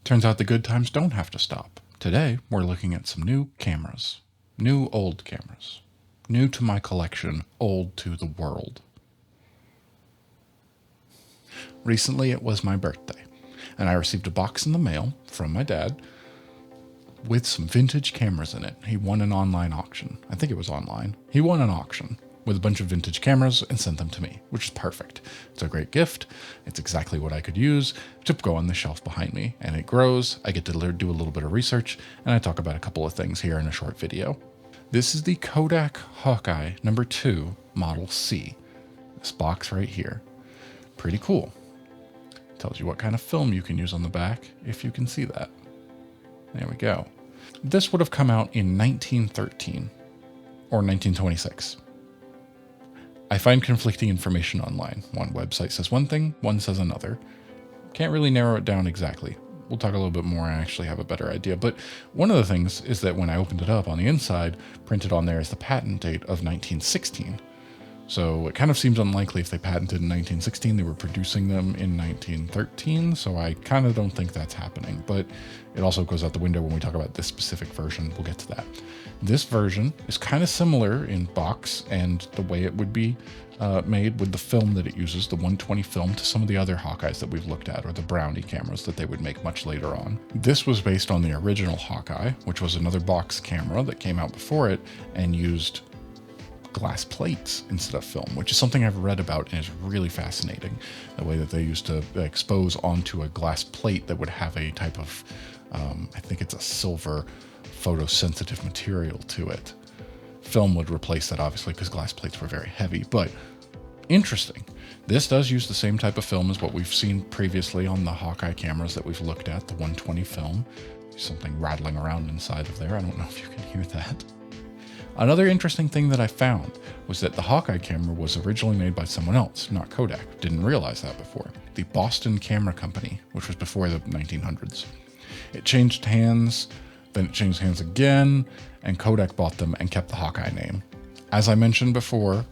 Turns out the good times don't have to stop. Today, we're looking at some new cameras. New old cameras. New to my collection, old to the world. Recently, it was my birthday, and I received a box in the mail from my dad with some vintage cameras in it. He won an online auction. I think it was online. He won an auction with a bunch of vintage cameras and sent them to me, which is perfect. It's a great gift. It's exactly what I could use to go on the shelf behind me, and it grows. I get to do a little bit of research, and I talk about a couple of things here in a short video. This is the Kodak Hawkeye No. 2 Model C. This box right here. Pretty cool. Tells you what kind of film you can use on the back, if you can see that. There we go. This would have come out in 1913 or 1926. I find conflicting information online. One website says one thing, one says another. Can't really narrow it down exactly. We'll talk a little bit more and actually have a better idea. But one of the things is that when I opened it up on the inside, printed on there is the patent date of 1916. So it kind of seems unlikely if they patented in 1916, they were producing them in 1913. So I kind of don't think that's happening, but it also goes out the window when we talk about this specific version. We'll get to that. This version is kind of similar in box and the way it would be made with the film that it uses, the 120 film, to some of the other Hawkeyes that we've looked at, or the Brownie cameras that they would make much later on. This was based on the original Hawkeye, which was another box camera that came out before it and used glass plates instead of film, which is something I've read about and is really fascinating. The way that they used to expose onto a glass plate that would have a type of, I think it's a silver photosensitive material to it. Film would replace that, obviously, because glass plates were very heavy, but interesting. This does use the same type of film as what we've seen previously on the Hawkeye cameras that we've looked at, the 120 film. There's something rattling around inside of there. I don't know if you can hear that. Another interesting thing that I found was that the Hawkeye camera was originally made by someone else, not Kodak. Didn't realize that before. The Boston Camera Company, which was before the 1900s. It changed hands, then it changed hands again, and Kodak bought them and kept the Hawkeye name. As I mentioned before,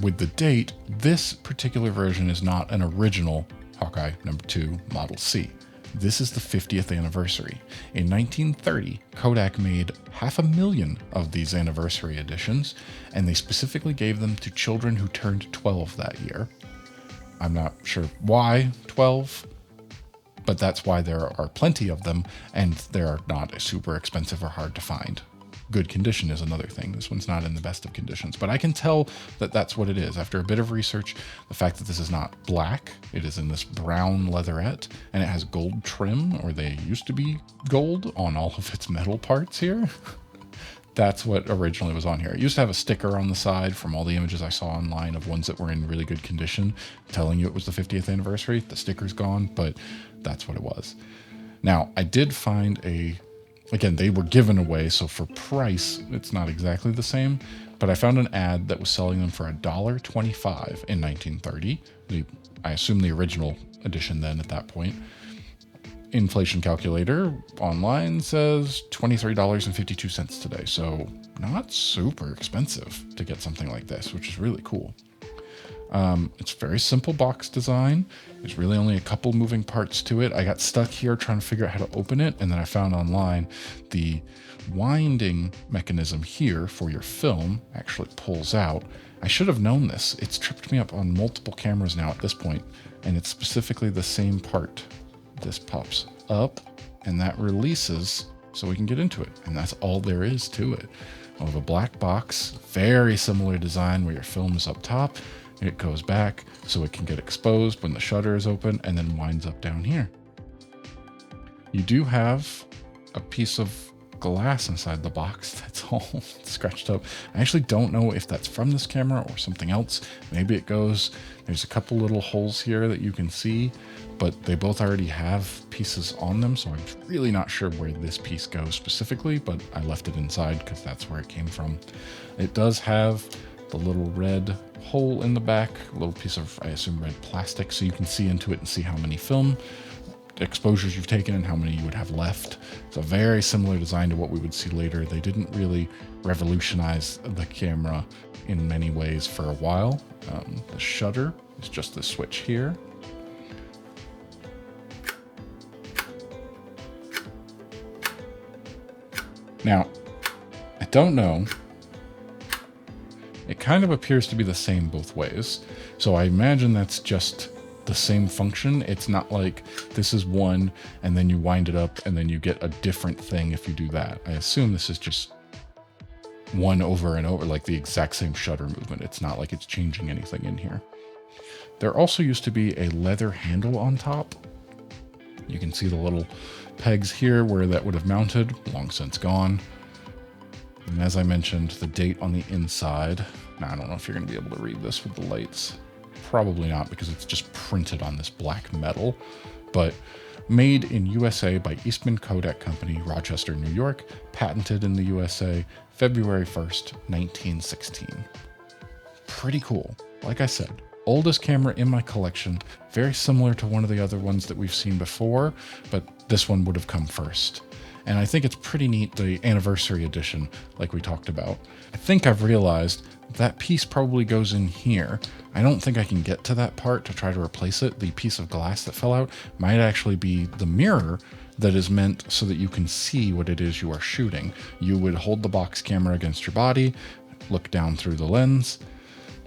with the date, this particular version is not an original Hawkeye No. 2 Model C. This is the 50th anniversary. In 1930, Kodak made 500,000 of these anniversary editions, and they specifically gave them to children who turned 12 that year. I'm not sure why 12, but that's why there are plenty of them, and they're not super expensive or hard to find. Good condition is another thing. This one's not in the best of conditions, but I can tell that that's what it is. After a bit of research, the fact that this is not black, it is in this brown leatherette, and it has gold trim, or they used to be gold on all of its metal parts here. That's what originally was on here. It used to have a sticker on the side from all the images I saw online of ones that were in really good condition, telling you it was the 50th anniversary. The sticker's gone, but that's what it was. Now, I did find again, they were given away, so for price, it's not exactly the same, but I found an ad that was selling them for $1.25 in 1930. I assume the original edition then at that point. Inflation calculator online says $23.52 today, so not super expensive to get something like this, which is really cool. It's very simple box design. There's really only a couple moving parts to it. I got stuck here trying to figure out how to open it, and then I found online the winding mechanism here for your film actually pulls out. I should have known this. It's tripped me up on multiple cameras now at this point, and it's specifically the same part. This pops up, and that releases so we can get into it, and that's all there is to it. I have a black box, very similar design where your film is up top. It goes back so it can get exposed when the shutter is open and then winds up down here. You do have a piece of glass inside the box that's all scratched up. I actually don't know if that's from this camera or something else. Maybe it goes, there's a couple little holes here that you can see, but they both already have pieces on them, so I'm really not sure where this piece goes specifically, but I left it inside because that's where it came from. It does have the little red hole in the back, a little piece of, I assume, red plastic, so you can see into it and see how many film exposures you've taken and how many you would have left. It's a very similar design to what we would see later. They didn't really revolutionize the camera in many ways for a while. The shutter is just this switch here. Now, I don't know. It kind of appears to be the same both ways. So I imagine that's just the same function. It's not like this is one and then you wind it up and then you get a different thing if you do that. I assume this is just one over and over, like the exact same shutter movement. It's not like it's changing anything in here. There also used to be a leather handle on top. You can see the little pegs here where that would have mounted, long since gone. And as I mentioned, the date on the inside. Now, I don't know if you're going to be able to read this with the lights. Probably not, because it's just printed on this black metal. But made in USA by Eastman Kodak Company, Rochester, New York. Patented in the USA, February 1st, 1916. Pretty cool. Like I said, oldest camera in my collection. Very similar to one of the other ones that we've seen before, but this one would have come first. And I think it's pretty neat, the anniversary edition, like we talked about. I think I've realized that piece probably goes in here. I don't think I can get to that part to try to replace it. The piece of glass that fell out might actually be the mirror that is meant so that you can see what it is you are shooting. You would hold the box camera against your body, look down through the lens,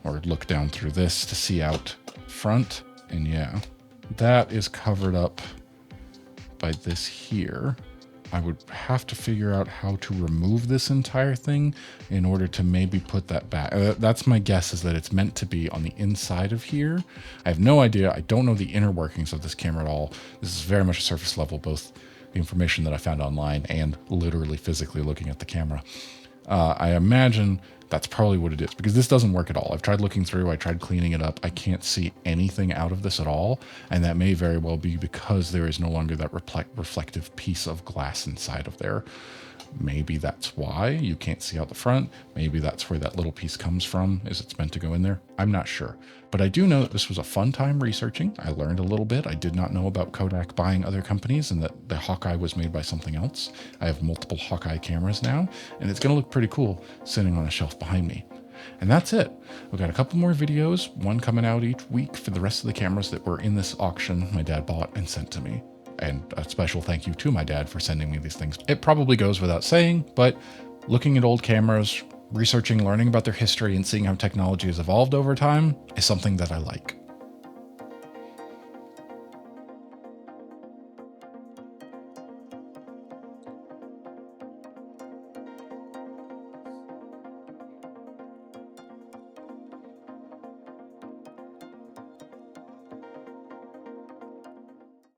or look down through this to see out front. And yeah, that is covered up by this here. I would have to figure out how to remove this entire thing in order to maybe put that back. That's my guess, is that it's meant to be on the inside of here. I have no idea. I don't know the inner workings of this camera at all. This is very much a surface level, both the information that I found online and literally physically looking at the camera. I imagine that's probably what it is, because this doesn't work at all. I've tried looking through, I tried cleaning it up. I can't see anything out of this at all. And that may very well be because there is no longer that reflective piece of glass inside of there. Maybe that's why you can't see out the front. Maybe that's where that little piece comes from, is it's meant to go in there. I'm not sure. But I do know that this was a fun time researching. I learned a little bit. I did not know about Kodak buying other companies and that the Hawkeye was made by something else. I have multiple Hawkeye cameras now, and it's going to look pretty cool sitting on a shelf behind me. And that's it. We've got a couple more videos, one coming out each week for the rest of the cameras that were in this auction my dad bought and sent to me. And a special thank you to my dad for sending me these things. It probably goes without saying, but looking at old cameras, researching, learning about their history, and seeing how technology has evolved over time is something that I like.